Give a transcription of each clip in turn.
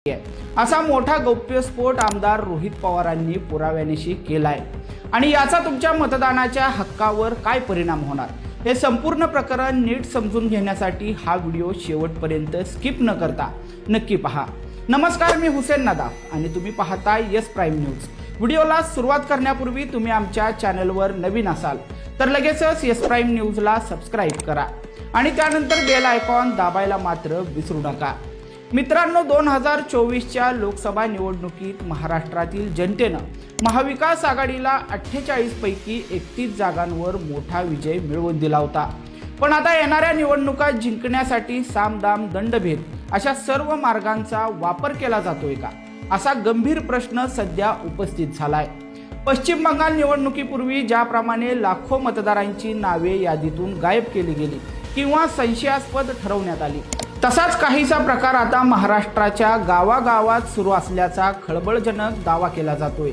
असा मोठा गौप्यस्फोट आमदार रोहित पवारांनी पुराव्यानिशी केलाय आणि याचा तुमच्या मतदानाच्या हक्कावर काय परिणाम होणार हे संपूर्ण प्रकरण नीट समजून घेण्यासाठी हा व्हिडिओ शेवटपर्यंत स्किप न करता नक्की पहा। नमस्कार, मी हुसेन नदाफ आणि तुम्ही पाहताय यस प्राइम न्यूज। व्हिडिओला सुरुवात करण्यापूर्वी तुम्ही आमच्या चॅनलवर नवीन असाल तर लगेचच यस प्राइम न्यूजला सबस्क्राइब करा आणि त्यानंतर बेल आयकॉन दाबायला मात्र विसरू नका। मित्रांनो, 2024च्या लोकसभा निवडणुकीत महाराष्ट्रातील जनतेनं महाविकास आघाडीला 48 पैकी 31 जागांवर मोठा विजय मिळवून दिला होता। पण आता येणाऱ्या निवडणुका जिंकण्यासाठी सामदाम दंडभेद अशा सर्व मार्गांचा वापर केला जातोय का, असा गंभीर प्रश्न सध्या उपस्थित झालाय। पश्चिम बंगाल निवडणुकीपूर्वी ज्याप्रमाणे लाखो मतदारांची नावे यादीतून गायब केली गेली किंवा संशयास्पद ठरवण्यात आली, तसाच काहीसा प्रकार आता महाराष्ट्राच्या गावागावात सुरू असल्याचा खळबळजनक दावा केला जातोय।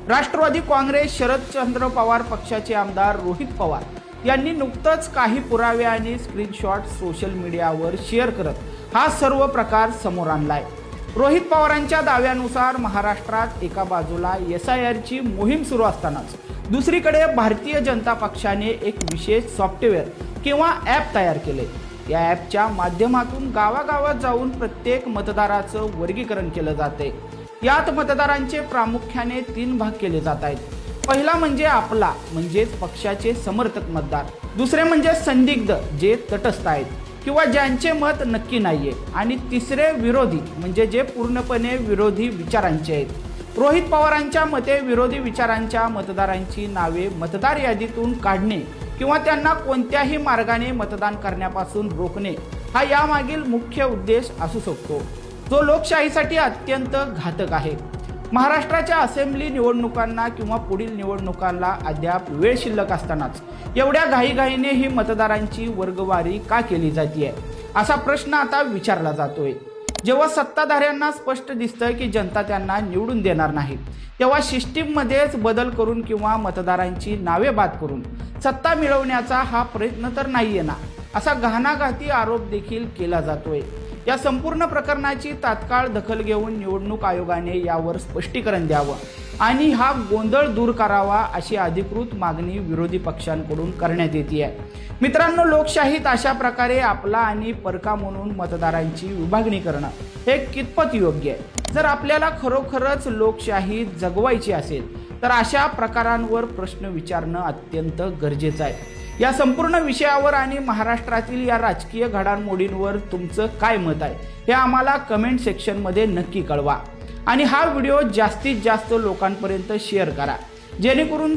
राष्ट्रवादी काँग्रेस शरदचंद्र पवार पक्षाचे आमदार रोहित पवार यांनी नुकतंच काही पुरावे आणि स्क्रीनशॉट सोशल मीडियावर शेअर करत हा सर्व प्रकार समोर आणलाय। रोहित पवारांच्या दाव्यानुसार महाराष्ट्रात एका बाजूला SIRची मोहीम सुरू असतानाच दुसरीकडे भारतीय जनता पक्षाने एक विशेष सॉफ्टवेअर किंवा ॲप तयार केले। या ॲपच्या माध्यमातून गावागावात जाऊन प्रत्येक मतदाराचं वर्गीकरण केलं जाते। यात मतदारांचे प्रामुख्याने 3 भाग केले जात आहेत। पहिला म्हणजे आपला म्हणजेच पक्षाचे समर्थक मतदार, दुसरे म्हणजे संदिग्ध जे तटस्थ आहेत किंवा ज्यांचे मत नक्की नाहीये, आणि तिसरे विरोधी म्हणजे जे पूर्णपणे विरोधी विचारांचे आहेत। रोहित पवारांच्या मते विरोधी विचारांच्या मतदारांची नावे मतदार यादीतून काढणे किंवा त्यांना कोणत्याही मार्गाने मतदान करण्यापासून रोखणे हा यामागील मुख्य उद्देश असू शकतो, जो लोकशाहीसाठी अत्यंत घातक आहे। महाराष्ट्राच्या असेंब्ली निवडणुकांना किंवा पुढील निवडणुकांना अद्याप वेळ शिल्लक असतानाच एवढ्या घाईघाईने ही मतदारांची वर्गवारी का केली जाते, असा प्रश्न आता विचारला जातोय। जेव्हा सत्ताधाऱ्यांना स्पष्ट दिसतं की जनता त्यांना निवडून देणार नाही, तेव्हा सिस्टीममध्येच बदल करून किंवा मतदारांची नावे बाद करून सत्ता मिळवण्याचा हा प्रयत्न तर नाहीये ना, असा घाणाघाती आरोप देखील केला जातोय। या संपूर्ण प्रकरणाची तात्काळ दखल घेऊन निवडणूक आयोगाने यावर स्पष्टीकरण द्यावं आणि हा गोंधळ दूर करावा, अशी अधिकृत मागणी विरोधी पक्षांकडून करण्यात येते। मित्रांनो, लोकशाहीत अशा प्रकारे आपला आणि परका म्हणून मतदारांची विभागणी करणं हे कितपत योग्य आहे? जर आपल्याला खरोखरच लोकशाही जगवायची असेल तर अशा प्रकारांवर प्रश्न विचारणं अत्यंत गरजेचं आहे। या संपूर्ण विषयावर आणि महाराष्ट्रातील या राजकीय घडामोडींवर तुमचं काय मत आहे हे आम्हाला कमेंट सेक्शनमध्ये नक्की कळवा आणि हा व्हिडिओ जास्तीत जास्त लोकांपर्यंत शेअर करा, जेणेकरून